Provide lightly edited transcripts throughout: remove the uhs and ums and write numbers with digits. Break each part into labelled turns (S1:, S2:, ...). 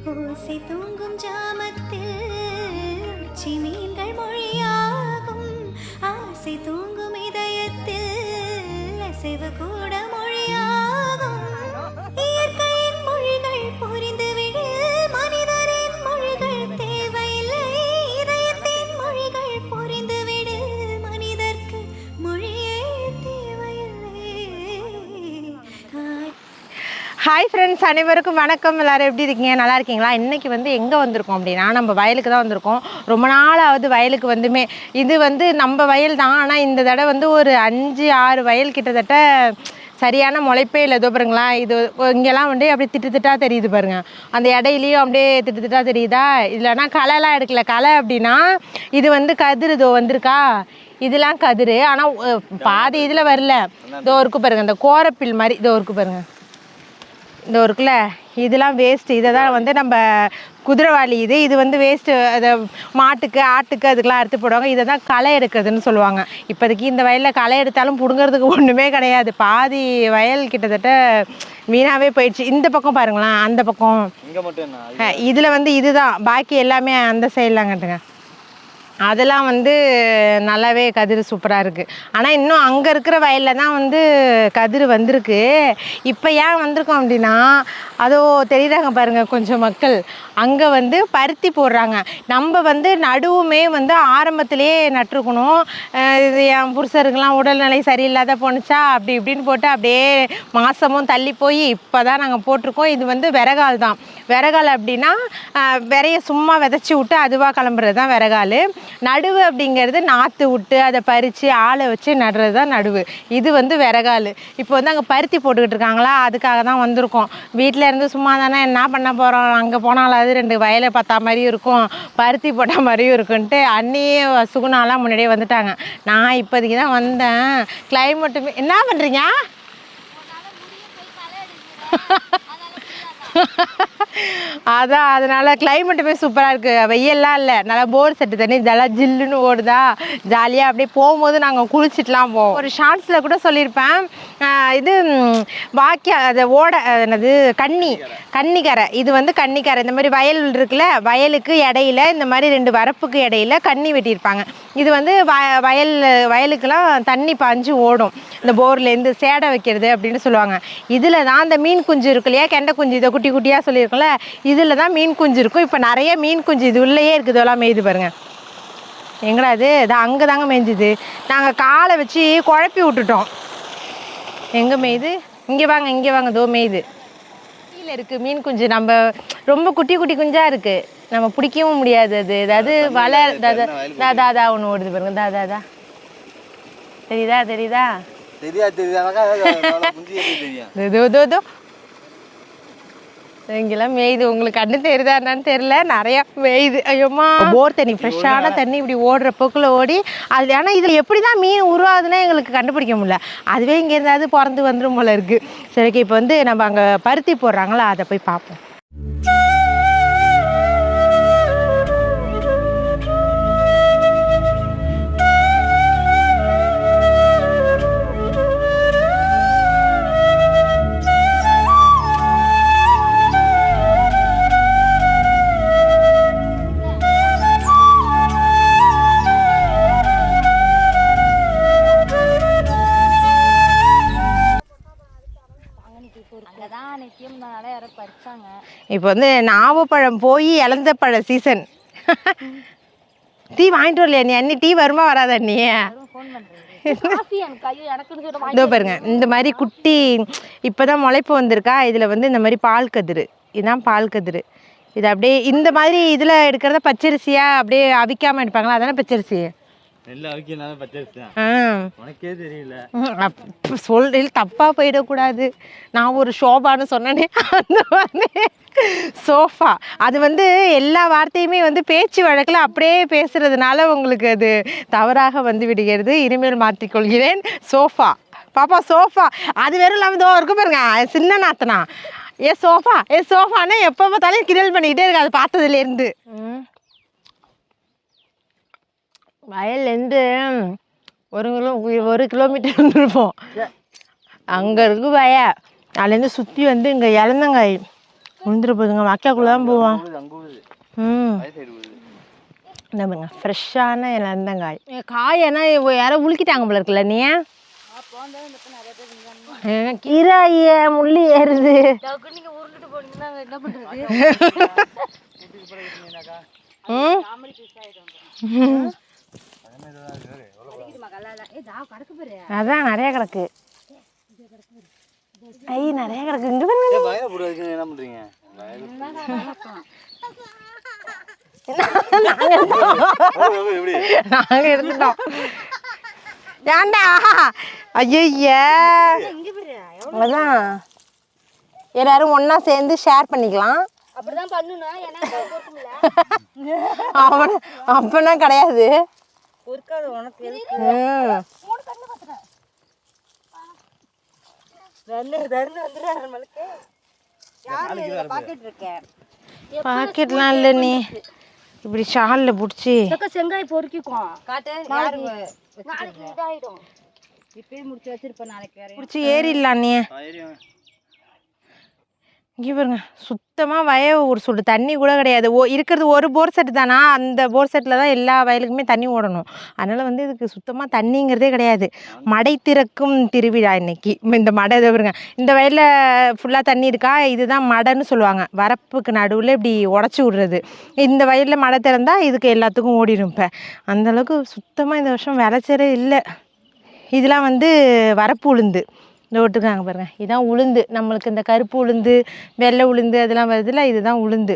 S1: பூசி தூங்கும் ஜாமத்தில் உச்சி மீன்கள் மொழியாகும். ஆசை தூங்கும் இதயத்தில் அசைவு கூட மொழியாகும். இயற்கையின் மொழிகள் புரிந்துவிடு, மனிதரின் மொழிகள் தேவையில்லை. இதயத்தின் மொழிகள் புரிந்துவிடு, மனிதர்க்கு மொழியே தேவையில்லை.
S2: ஹாய் ஃப்ரெண்ட்ஸ், அனைவருக்கும் வணக்கம். எல்லோரும் எப்படி இருக்கீங்க? நல்லா இருக்கீங்களா? இன்றைக்கி வந்து எங்கே வந்திருக்கோம் அப்படின்னா, நம்ம வயலுக்கு தான் வந்திருக்கோம். ரொம்ப நாளாவது வயலுக்கு வந்துமே. இது வந்து நம்ம வயல் தான், ஆனால் இந்த தடவை வந்து ஒரு 5-6 வயல் கிட்டத்தட்ட சரியான முளைப்பே இல்லை. இதோ பாருங்களா, இது இங்கெல்லாம் வந்து அப்படியே திட்டுத்திட்டாக தெரியுது பாருங்கள். அந்த இடையிலையும் அப்படியே திட்டுத்திட்டாக தெரியுதா? இல்லைனா களைலாம் எடுக்கல. களை அப்படின்னா இது வந்து கதிர் இதோ வந்திருக்கா, இதெல்லாம் கதிர். ஆனால் பாதி இதில் வரல. இதோ இருக்கு பாருங்கள், இந்த கோரப்பில் மாதிரி இதோ இருக்கு பாருங்கள். இந்த இருக்குல்ல, இதெல்லாம் வேஸ்ட்டு. இதை தான் வந்து நம்ம குதிரைவாளி இது வந்து வேஸ்ட்டு. அதை மாட்டுக்கு ஆட்டுக்கு அதுக்கெலாம் அறுத்து போடுவாங்க. இதை தான் களை எடுக்கிறதுன்னு சொல்லுவாங்க. இப்போதைக்கு இந்த வயலில் களை எடுத்தாலும் பிடுங்கிறதுக்கு ஒன்றுமே கிடையாது. பாதி வயல் கிட்டத்தட்ட வீணாகவே போயிடுச்சு. இந்த பக்கம் பாருங்களேன், அந்த பக்கம் இதில் வந்து இதுதான் பாக்கி எல்லாமே அந்த சைட்லாம் கட்டுங்க. அதெல்லாம் வந்து நல்லாவே கதிர் சூப்பராக இருக்குது. ஆனால் இன்னும் அங்கே இருக்கிற வயலில் தான் வந்து கதிர் வந்திருக்கு. இப்போ ஏன் வந்திருக்கோம் அப்படின்னா, அதோ தெரியுறாங்க பாருங்கள் கொஞ்சம் மக்கள், அங்கே வந்து பருத்தி போடுறாங்க. நம்ம வந்து நடுவுமே வந்து ஆரம்பத்திலேயே நட்டுருக்கணும். இது என் புருஷருக்கெல்லாம் உடல்நிலை சரியில்லாத போணுச்சா, அப்படி இப்படின்னு போட்டு அப்படியே மாதமும் தள்ளி போய் இப்போ தான் நாங்கள் போட்டிருக்கோம். இது வந்து விறகால் தான். விறகால் அப்படின்னா விரைய சும்மா விதைச்சி விட்டு அதுவாக கிளம்புறது தான் விறகால். நடுவு அப்படிங்கிறது நாற்று விட்டு அதை பறித்து ஆளை வச்சு நடுறது தான் நடுவு. இது வந்து விறகால். இப்போ வந்து அங்கே பருத்தி போட்டுக்கிட்டு இருக்காங்களா, அதுக்காக தான் வந்திருக்கோம். வீட்டில் இருந்து சும்மா தானே என்ன பண்ண போகிறோம், அங்கே போனாலாவது 2 வயலை பார்த்தா மாதிரியும் இருக்கும், பருத்தி போட்ட மாதிரியும் இருக்குன்ட்டு அண்ணியே சுகுணாலாம் முன்னாடியே வந்துட்டாங்க. நான் இப்போதைக்கு தான் வந்தேன். கிளைமேட்டுமே என்ன பண்ணுறீங்க? அதனால் கிளைமேட்டுமே சூப்பராக இருக்குது. வெயில்லாம் இல்லை, நல்லா போர் செட்டு தண்ணி இதெல்லாம் ஜில்லுன்னு ஓடுதா, ஜாலியாக அப்படியே போகும்போது நாங்கள் குளிச்சுட்டுலாம் போவோம். ஒரு ஷார்ட்ஸில் கூட சொல்லியிருப்பேன், இது வாக்கியா அது என்னது கன்னிக்கரை. இது வந்து கன்னிக்கரை. இந்த மாதிரி வயல் இருக்குல்ல, வயலுக்கு இடையில இந்த மாதிரி 2 வரப்புக்கு இடையில கன்னி வெட்டியிருப்பாங்க. இது வந்து வயலுக்கெல்லாம் தண்ணி பாஞ்சு ஓடும், இந்த போர்லேருந்து சேடை வைக்கிறது அப்படின்னு சொல்லுவாங்க. இதில் தான் அந்த மீன் குஞ்சு இருக்கு இல்லையா, கெண்டை குஞ்சு, இதை குட்டி குட்டியாக சொல்லியிருக்கோம்ல, இதில் தான் மீன் குஞ்சு இருக்கும். இப்போ நிறைய மீன் குஞ்சு இது உள்ளேயே இருக்குது. இதெல்லாம் மேய்து பாருங்கள். எங்கடா இது? இதான் அங்கே தாங்க மேய்ஞ்சுது. நாங்கள் காலை வச்சு குழப்பி விட்டுட்டோம். எங்கே மேய்து? இங்கே வாங்க, இங்கே வாங்க, இதோ மேய்து. கீழே இருக்குது மீன் குஞ்சு. நம்ம ரொம்ப குட்டி குட்டி குஞ்சாக இருக்குது, நம்ம பிடிக்கவும் முடியாது. அது ஏதாவது வலை தாதா ஒன்று ஓடுது பாருங்க. தாதா தெரியுதா? இதோ இங்கெல்லாம் மேய்து. உங்களுக்கு கண்ணு தெரியுதா என்னன்னு தெரியல, நிறையா மேய்து. ஐயோம்மா, போர் தண்ணி, ஃப்ரெஷ்ஷான தண்ணி இப்படி ஓடுற போக்கில் ஓடி அது. ஆனால் இதில் எப்படி தான் மீன் உருவாகுதுன்னா எங்களுக்கு கண்டுபிடிக்க முடியல. அதுவே இங்கே இருந்தாவது பிறந்து வந்துடும் போல இருக்குது. சரிக்கு இப்போ வந்து நம்ம அங்கே பருத்தி போடுறாங்களா, அதை போய் பார்ப்போம். இப்போ வந்து நாவப்பழம் போய் இழந்த பழ சீசன். டீ வாங்கிட்டு வரலையா நீ? அண்ணி டீ வருமா வராதா நீ? இதோ பாருங்க, இந்த மாதிரி குட்டி இப்போதான் முளைப்பு வந்திருக்கா. இதில் வந்து இந்த மாதிரி பால் கதிர், இதுதான் பால் கதிர். இது அப்படியே இந்த மாதிரி இதில் எடுக்கிறத பச்சரிசியாக அப்படியே அவிக்காமல் எடுப்பாங்களா, அதானே பச்சரிசி. தப்பா போயிடக்கூடாது. நான் ஒரு ஷோபான்னு சொன்னேனே, அந்த மாதிரி சோஃபா. அது வந்து எல்லா வார்த்தையுமே வந்து பேச்சு வழக்கில் அப்படியே பேசுறதுனால உங்களுக்கு அது தவறாக வந்து விடுகிறது. இனிமேல் மாற்றிக்கொள்கிறேன். சோஃபா பாப்பா, சோஃபா. அது வெறும் இல்லாமல் இதோ இருக்கு பாருங்க, சின்ன நாத்தனா. சோஃபான்னு எப்போ பார்த்தாலும் கிண்டல் பண்ணிக்கிட்டே இருக்கு, அது பார்த்ததுலேருந்து. வயல்லேருந்து 1 கிலோமீட்டர் வந்துருப்போம். அங்கே இருக்கு வயல். அதுலேருந்து சுற்றி வந்து இங்கே இளந்தங்காய் உளுந்துட்டு போகுதுங்க, வாக்காக்குள்ளே தான் போவோம். ம்
S3: சைடு போகுது.
S2: என்ன பாருங்க ஃப்ரெஷ்ஷான இளந்தங்காய். காயனா யாரோ உளுக்கிட்டாங்க போல இருக்குல்ல நீ? கீராய முள்ளி ஏறுது.
S1: நீங்க உருண்டுட்டு போனீங்கன்னா என்ன பண்றது?
S2: அதான் நிறைய கிடக்கு. ஐ நிறைய கிடக்கு. இங்க
S3: வயல போடுறதுக்கு என்ன பண்றீங்க?
S2: நாங்க எடுத்துட்டோம். ஏண்டா ஐயா அதான் எல்லாரும் ஒன்னா சேர்ந்து ஷேர் பண்ணிக்கலாம்.
S1: அப்படிதான் பண்ணணும்.
S2: அப்பனா கிடையாது. பாக்கெட்லாம் இல்லை நீ இப்படி ஷாலில் பிடிச்சி
S1: செங்காய் பொறுக்கிக்கும் இப்பயே முடிச்சு வச்சிருப்பேன். நாளைக்கு
S2: பிடிச்சி ஏறிடலாம் நீ. இங்கே பாருங்க சுத்தமாக வய ஒரு சொட்டு தண்ணி கூட கிடையாது. இருக்கிறது ஒரு போர் செட்டு தானா, அந்த போர் செட்டில் தான் எல்லா வயலுக்குமே தண்ணி ஓடணும். அதனால் வந்து இதுக்கு சுத்தமாக தண்ணிங்கிறதே கிடையாது. மடை திறக்கும் திருவிழா இன்னைக்கு. இந்த மடை இதை பாருங்க, இந்த வயலில் ஃபுல்லாக தண்ணி இருக்கா, இதுதான் மடைன்னு சொல்லுவாங்க. வரப்புக்கு நடுவில் இப்படி உடச்சி விட்றது. இந்த வயலில் மடை திறந்தால் இதுக்கு எல்லாத்துக்கும் ஓடிடும். இப்போ அந்தளவுக்கு சுத்தமாக இந்த வருஷம் விளைச்சலே இல்லை. இதெல்லாம் வந்து வரப்பு உளுந்து இந்த விட்டுருக்காங்க பாருங்கள். இதுதான் உளுந்து. நம்மளுக்கு இந்த கருப்பு உளுந்து வெள்ளை உளுந்து அதெல்லாம் வருதுல்ல, இதுதான் உளுந்து.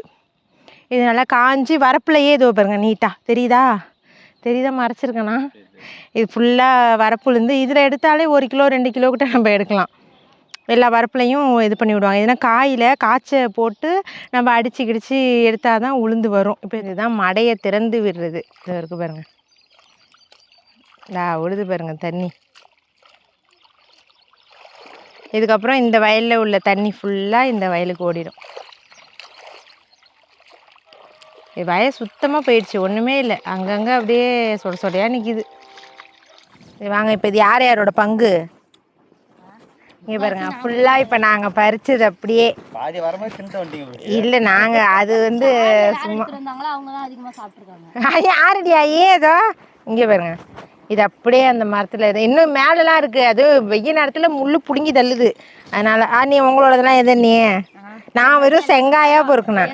S2: இது நல்லா காஞ்சி வரப்புலையே இதோ பாருங்கள் நீட்டாக தெரியுதா மறைச்சிருக்கேண்ணா. இது ஃபுல்லாக வரப்பு உளுந்து. இதில் எடுத்தாலே 1 கிலோ 2 கிலோ கிட்ட நம்ம எடுக்கலாம். எல்லா வரப்புலையும் இது பண்ணி விடுவாங்க. இதுனா காயில் காய்ச்ச போட்டு நம்ம அடித்து கிடிச்சு எடுத்தால் தான் உளுந்து வரும். இப்போ இதுதான் மடையை திறந்து விடுறது. இது இருக்குது பாருங்கள், விடுது பாருங்கள் தண்ணி. இதுக்கப்புறம் இந்த வயலில் உள்ள தண்ணி ஃபுல்லாக இந்த வயலுக்கு ஓடிடும். இது வயல் சுத்தமாக போயிடுச்சு, ஒன்றுமே இல்லை. அங்கங்கே அப்படியே சொடையாக நிற்கிது. வாங்க இப்போ இது யாரோட பங்கு இங்கே பாருங்க. ஃபுல்லாக இப்போ நாங்கள் பறிச்சது அப்படியே இல்லை. நாங்கள் அது வந்து சும்மா யாருடியா ஏதோ இங்கே பாருங்க. இது அப்படியே அந்த மரத்தில் இன்னும் மேலெலாம் இருக்குது. அது வெய்ய நேரத்தில் முள் பிடுங்கி தள்ளுது. அதனால் நீ உங்களோடதெல்லாம் எது நீ? நான் வெறும் செங்காயாக பொறுக்கினேன்.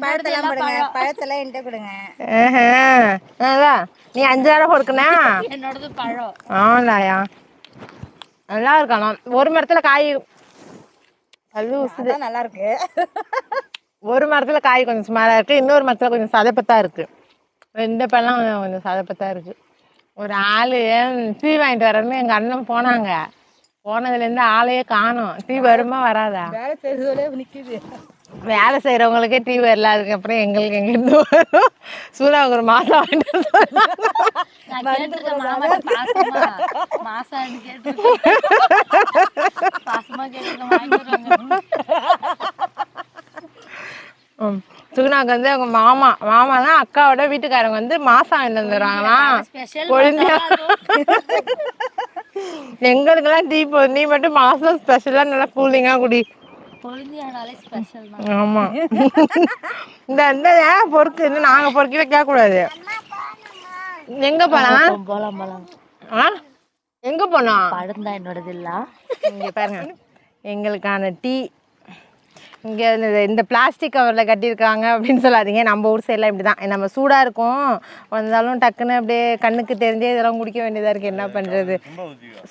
S1: பழத்தெல்லாம் என்கிட்ட கொடுங்க.
S2: அதான் நீ 5 தடவை பொறுக்கினா
S1: என்னோடது பழம்.
S2: ஆமாயா நல்லா இருக்கலாம். ஒரு மரத்தில் காய் கல்லு ஊசுது,
S1: நல்லா இருக்கு.
S2: ஒரு மரத்தில் காய் கொஞ்சம் சுமாராக இருக்குது, இன்னொரு மரத்தில் கொஞ்சம் சதப்பத்தாக இருக்குது. இந்த பழம் கொஞ்சம் சதப்பத்தாக இருக்குது. ஒரு ஆள் டீ வாங்கிட்டு வரணும்னு எங்கள் அண்ணன் போனாங்க. போனதுலேருந்து ஆளையே காணும். டீ வருமா வராதா?
S1: வேலை செய்யறதோட நிற்கிது.
S2: வேலை செய்கிறவங்களுக்கே டீ வரல, அதுக்கப்புறம் எங்களுக்கு எங்கேருந்து வரும்? சூடா ஒரு மாதம் வாங்கிட்டு சுகுணாக்கு வந்து அவங்க மாமா தான் அக்காவோட வீட்டுக்காரங்க வந்து மாசம் வாங்கிட்டு வந்துடுறாங்களாம். எங்களுக்கெல்லாம் டீ போதும், நீ மட்டும் மாசம் ஸ்பெஷலாக நல்லா கூலிங்காக குடி. ஆமா இந்த பொறுக்கு இன்னும் நாங்கள் பொறுக்கவே கேட்கக்கூடாது. எங்க போலாம்? எங்க போனோம்?
S1: பழம் தான் என்னோடது இல்ல.
S2: இங்கே பாருங்க எங்களுக்கான டீ. இங்கே இந்த பிளாஸ்டிக் கவரில் கட்டியிருக்காங்க அப்படின்னு சொல்லாதீங்க. நம்ம ஊர் சைடெலாம் இப்படி தான். நம்ம சூடாக இருக்கும் வந்தாலும் டக்குன்னு அப்படியே கண்ணுக்கு தெரிஞ்சே இதெல்லாம் குடிக்க வேண்டியதாக இருக்குது. என்ன பண்ணுறது?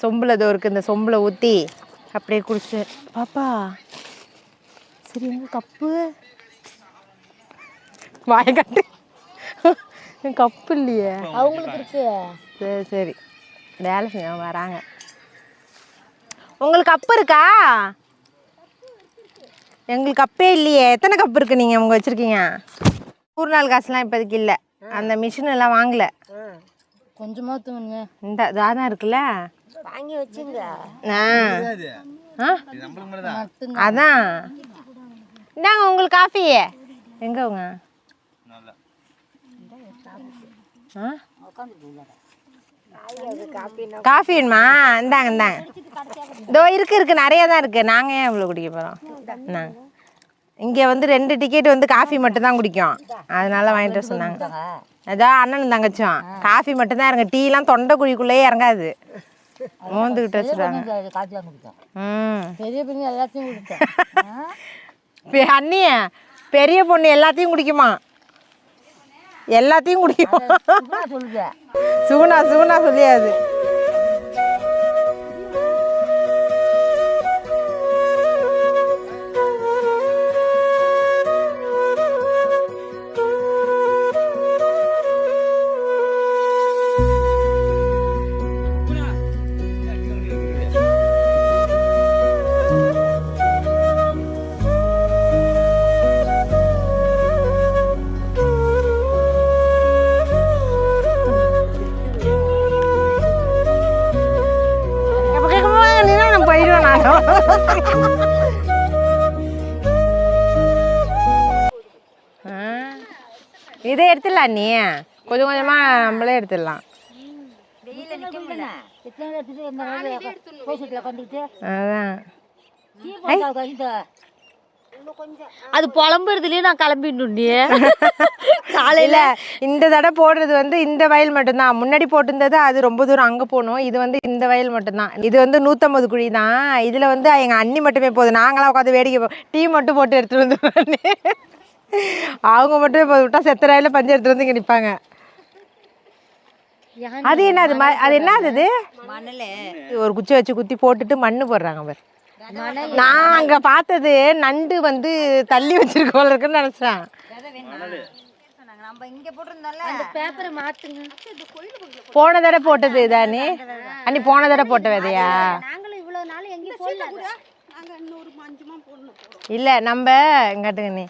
S2: சொம்பில் இதோ இருக்குது, இந்த சொம்பில் ஊற்றி அப்படியே குடிச்சு. பாப்பா சரி எங்க கப்பு வாய கட்டு. கப்பு இல்லையே
S1: அவங்களுக்கு இருக்கு.
S2: சரி வேலை செஞ்ச வராங்க. உங்களுக்கு கப்பு இருக்கா? எங்களுக்கு கப்பே இல்லையே. எத்தனை கப்பு இருக்குது நீங்கள் உங்கள் வச்சுருக்கீங்க? 100 நாள் காசுலாம் இப்போதைக்கு இல்லை. அந்த மிஷின் எல்லாம் வாங்கலை.
S1: கொஞ்சமாக தூங்க
S2: இந்த தான் இருக்குல்ல,
S1: வாங்கி வச்சுங்க.
S2: அதான் இந்தாங்க உங்களுக்கு காஃபி. எங்கே அவங்க காஃபி வேணுமா? இந்தாங்க இதோ இருக்கு நிறையா தான் இருக்குது. நாங்கள் ஏன் இவ்வளோ குடிக்க போகிறோம்? இங்கே வந்து 2 டிக்கெட் வந்து காஃபி மட்டும்தான் குடிக்கும், அதனால வாங்கிட்டு வர சொன்னாங்க. அதான் அண்ணனும் தங்கச்சும் காஃபி மட்டும்தான் இறங்க, டீலாம் தொண்டை குழிக்குள்ளேயே இறங்காது, மோந்துக்கிட்டு வச்சுருவாங்க.
S1: பெரிய பொண்ணு எல்லாத்தையும் குடிச்சேன்.
S2: அண்ணிய பெரிய பொண்ணு எல்லாத்தையும் குடிக்குமா, எல்லாத்தையும் குடிக்கும்.
S1: சொல்லுங்க
S2: சுகுணா சுகுணா சொல்லியாது. இதை எடுத்துடலாம், நீ கொஞ்சம் கொஞ்சமா நம்மளே எடுத்துடலாம்.
S1: அது புலம்புறதுலயே நான் கிளம்பிடணும்.
S2: காலையில இந்த தடவை போடுறது வந்து இந்த வயல் மட்டும்தான், முன்னாடி போட்டிருந்தது அது ரொம்ப தூரம் அங்கே போகணும், இது வந்து இந்த வயல் மட்டும்தான். இது வந்து 150 குழி தான். இதில் வந்து எங்கள் அண்ணி மட்டுமே போதும், நாங்களாம் உட்காந்து வேடிக்கை டீ மட்டும் போட்டு எடுத்துகிட்டு வந்து அவங்க மட்டும் போது விட்டா செத்தராயில பஞ்சு எடுத்துட்டு வந்து இங்கே நிற்பாங்க. அது என்ன அது அது என்ன அது ஒரு குச்சி வச்சு குத்தி போட்டுட்டு மண்ணு போடுறாங்க பாரு. நான் அங்க பார்த்தது நண்டு வந்து தள்ளி வச்சிருக்கோம் இருக்குன்னு நினைச்சேன். போன தடவை போட்டது தானே அன்னி, போன தடவை போட்ட விதையா? இல்லை நம்ம இங்காட்டுங்க நீ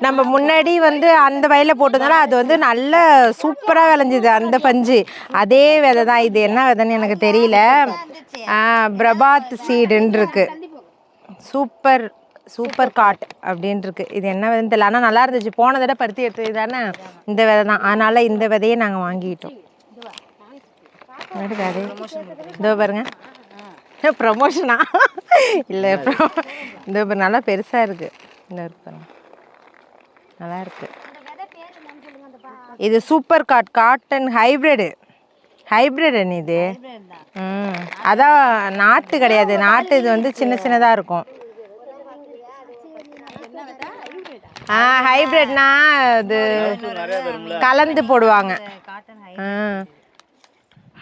S2: நம்ம முன்னாடி வந்து அந்த வயலில் போட்டதுனால அது வந்து நல்ல சூப்பராக விளைஞ்சிது அந்த பஞ்சு. அதே விதை தான் இது, என்ன விதைன்னு எனக்கு தெரியல. பிரபாத் சீடுன்னு இருக்கு, சூப்பர் காட் அப்படின்ட்டு இருக்கு. இது என்ன விதைன்னு தெரியல, ஆனால் நல்லா இருந்துச்சு. போன தடவை பருத்தி எடுத்தது தானே இந்த விதை தான், அதனால இந்த விதையே நாங்கள் வாங்கிக்கிட்டோம். இதோ பாருங்க, ப்ரமோஷனா இல்லை இந்த நல்லா பெருசாக இருக்குது. இந்த பாருங்க நல்லா இருக்கு. இது சூப்பர் காட்டன் ஹைப்ரிடு நீ இது. அதான் நாட்டு கிடையாது, நாட்டு இது வந்து சின்ன சின்னதாக இருக்கும். ஹைப்ரிட்னா இது கலந்து போடுவாங்க.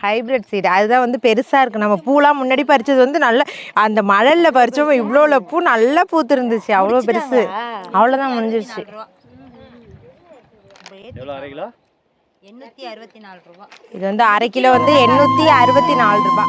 S2: ஹைப்ரிட் சீடு அதுதான் வந்து பெருசாக இருக்குது. நம்ம பூலாம் முன்னாடி பறித்தது வந்து நல்ல அந்த மழையில் பறித்தோம், இவ்வளோ பூ நல்லா பூத்து இருந்துச்சு, அவ்வளோ பெருசு. அவ்வளோதான் முடிஞ்சிருச்சு. இது வந்து 1/2 கிலோ வந்து 864 ரூபா.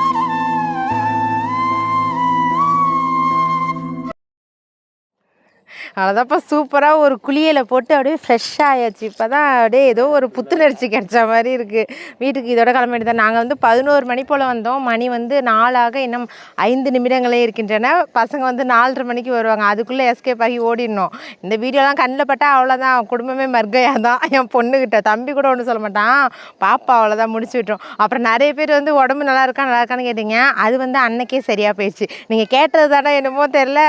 S2: அவ்வளோதான்ப்பா, சூப்பராக ஒரு குளியலை போட்டு அப்படியே ஃப்ரெஷ்ஷாக ஆயாச்சு. இப்போ தான் அப்படியே ஏதோ ஒரு புத்துணர்ச்சி கிடச்ச மாதிரி இருக்குது. வீட்டுக்கு இதோட கிளம்ப வேண்டியதான். நாங்கள் வந்து 11 மணி போல் வந்தோம், மணி வந்து 4 இன்னும் 5 நிமிடங்களே இருக்கின்றன. பசங்க வந்து 4:30 மணிக்கு வருவாங்க, அதுக்குள்ளே எஸ்கேப் ஆகி ஓடிடணும். இந்த வீடியோலாம் கண்ணில் பட்டால் அவ்வளோதான், குடும்பமே மர்க்கையாக தான். என் பொண்ணுக்கிட்ட தம்பி கூட ஒன்றும் சொல்ல மாட்டான், பாப்பா அவ்வளோதான் முடிச்சு விட்டோம். அப்புறம் நிறைய பேர் வந்து உடம்பு நல்லா இருக்கான்னு கேட்டிங்க, அது வந்து அன்னைக்கே சரியாக போயிடுச்சு. நீங்கள் கேட்டது தானே என்னமோ தெரில,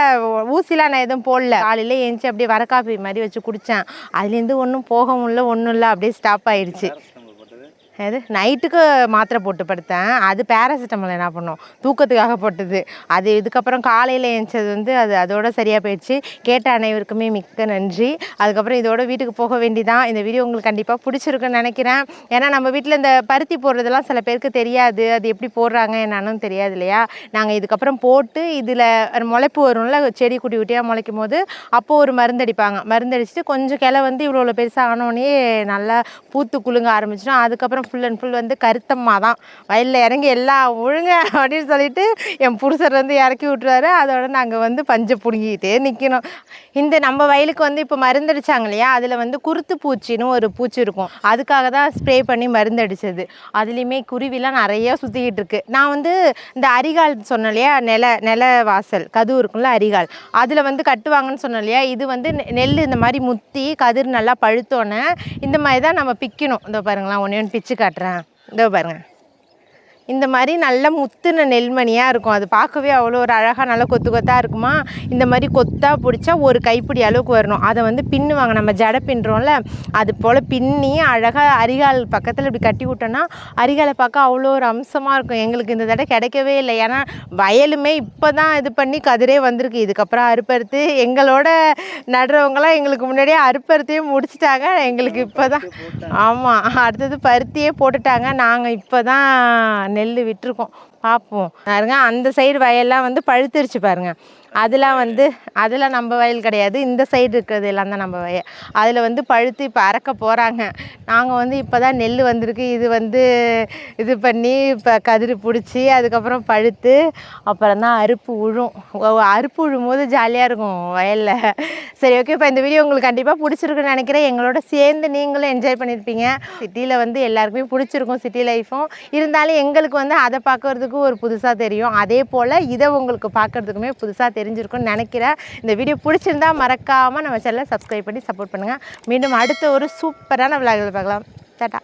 S2: ஊசிலாம் நான் எதுவும் போடல. காலையில் ஏஞ்சி அப்படியே வர காப்பி மாதிரி வச்சு குடித்தேன், அதுலேருந்து ஒன்றும் போக முடியல, ஒன்றும் இல்லை, அப்படியே ஸ்டாப் ஆகிடுச்சு. அது நைட்டுக்கு மாத்திரை போட்டு படுத்தேன், அது பேராசிட்டமால் என்ன பண்ணோம் தூக்கத்துக்காக போட்டது. அது இதுக்கப்புறம் காலையில் ஏஞ்சது வந்து அதோட சரியாக போயிடுச்சு. கேட்ட அனைவருக்குமே மிக்க நன்றி. அதுக்கப்புறம் இதோட வீட்டுக்கு போக வேண்டிதான். இந்த வீடியோ உங்களுக்கு கண்டிப்பாக பிடிச்சிருக்குன்னு நினைக்கிறேன். ஏன்னா நம்ம வீட்டில் இந்த பருத்தி போடுறதெல்லாம் சில பேருக்கு தெரியாது, அது எப்படி போடுறாங்க என்னன்னு தெரியாது இல்லையா. நாங்கள் இதுக்கப்புறம் போட்டு இதில் முளைப்பு வரும்ல, செடி குட்டி குட்டியாக முளைக்கும் போது அப்போது ஒரு மருந்தடிப்பாங்க, மருந்தடிச்சுட்டு கொஞ்சம் கிளை வந்து இவ்வளோ பெருசாக ஆனோடனே நல்லா பூத்து குலுங்க ஆரம்பிச்சிடும். அதுக்கப்புறம் ஃபுல் அண்ட் ஃபுல் வந்து கருத்தம்மா தான் வயலில் இறங்கி எல்லாம் ஒழுங்க அப்படின்னு சொல்லிட்டு என் புருஷர் வந்து இறக்கி விட்டுருவாரு. அதோட நாங்கள் வந்து பஞ்சை பிடுங்கிக்கிட்டே நிற்கணும். இந்த நம்ம வயலுக்கு வந்து இப்போ மருந்தடிச்சாங்க இல்லையா, அதில் வந்து குருத்து பூச்சின்னு ஒரு பூச்சி இருக்கும், அதுக்காக தான் ஸ்ப்ரே பண்ணி மருந்தடிச்சது. அதுலேயுமே குருவிலாம் நிறையா சுற்றிக்கிட்டு இருக்கு. நான் வந்து இந்த அரிகால் சொன்னேன் இல்லையா, நில வாசல் கதவு இருக்கும்ல அரிகால், அதில் வந்து கட்டுவாங்கன்னு சொன்னோம் இல்லையா. இது வந்து நெல் இந்த மாதிரி முத்தி கதிர் நல்லா பழுத்தோன்னே இந்த மாதிரி தான் நம்ம பிக்கணும். இதோ பாருங்களா, ஒன்று பிச்சு காட்டுறேன், இதோ பாருங்க, இந்த மாதிரி நல்ல முத்துன நெல்மணியாக இருக்கும். அது பார்க்கவே அவ்வளோ ஒரு அழகாக நல்லா கொத்து கொத்தாக இருக்குமா. இந்த மாதிரி கொத்தாக பிடிச்சா ஒரு கைப்பிடி அளவுக்கு வரணும். அதை வந்து பின்னுவாங்க, நம்ம ஜடை பின்னுறோம்ல அது போல் பின்னி அழகாக அரிகால் பக்கத்தில் இப்படி கட்டி விட்டோன்னா அரிகாலை பார்க்க அவ்வளோ ஒரு அம்சமாக இருக்கும். எங்களுக்கு இந்த தடவை கிடைக்கவே இல்லை. ஏன்னா வயலுமே இப்போ தான் இது பண்ணி கதிரே வந்திருக்கு. இதுக்கப்புறம் அறுப்பறுத்து எங்களோட நடுறவங்களாம் எங்களுக்கு முன்னாடியே அறுப்பறுத்தையும் முடிச்சிட்டாங்க. எங்களுக்கு இப்போ தான் ஆமாம் அடுத்தது பருத்தியே போட்டுட்டாங்க. நாங்கள் இப்போ தான் நெல் விட்டுருக்கோம். பார்ப்போம் பாருங்க. அந்த சைடு வயல்லாம் வந்து பழுத்துருச்சு பாருங்க. அதில் நம்ம வயல் கிடையாது. இந்த சைடு இருக்கிறது எல்லாம் தான் நம்ம வயல். அதில் வந்து பழுத்து இப்போ அறக்க போகிறாங்க. நாங்கள் வந்து இப்போ தான் நெல் வந்திருக்கு. இது வந்து இது பண்ணி இப்போ கதிர் பிடிச்சி அதுக்கப்புறம் பழுத்து அப்புறம் தான் அறுப்பு விழும். அறுப்பு விழும்போது ஜாலியாக இருக்கும் வயலில். சரி ஓகே, இப்போ இந்த வீடியோ உங்களுக்கு கண்டிப்பாக பிடிச்சிருக்குன்னு நினைக்கிறேன். எங்களோட சேர்ந்து நீங்களும் என்ஜாய் பண்ணியிருப்பீங்க. சிட்டியில் வந்து எல்லாருக்குமே பிடிச்சிருக்கும் சிட்டி லைஃப்பும். இருந்தாலும் எங்களுக்கு வந்து அதை பார்க்குறதுக்கு ஒரு புதுசாக தெரியும். அதே போல் இதை உங்களுக்கு பார்க்குறதுக்குமே புதுசாக தெரிஞ்சிருக்கும்னு நினைக்கிறேன். இந்த வீடியோ பிடிச்சிருந்தா மறக்காமல் நம்ம சேனலை சப்ஸ்கிரைப் பண்ணி சப்போர்ட் பண்ணுங்கள். மீண்டும் அடுத்த ஒரு சூப்பரான விளாகில் பார்க்கலாம். டாடா.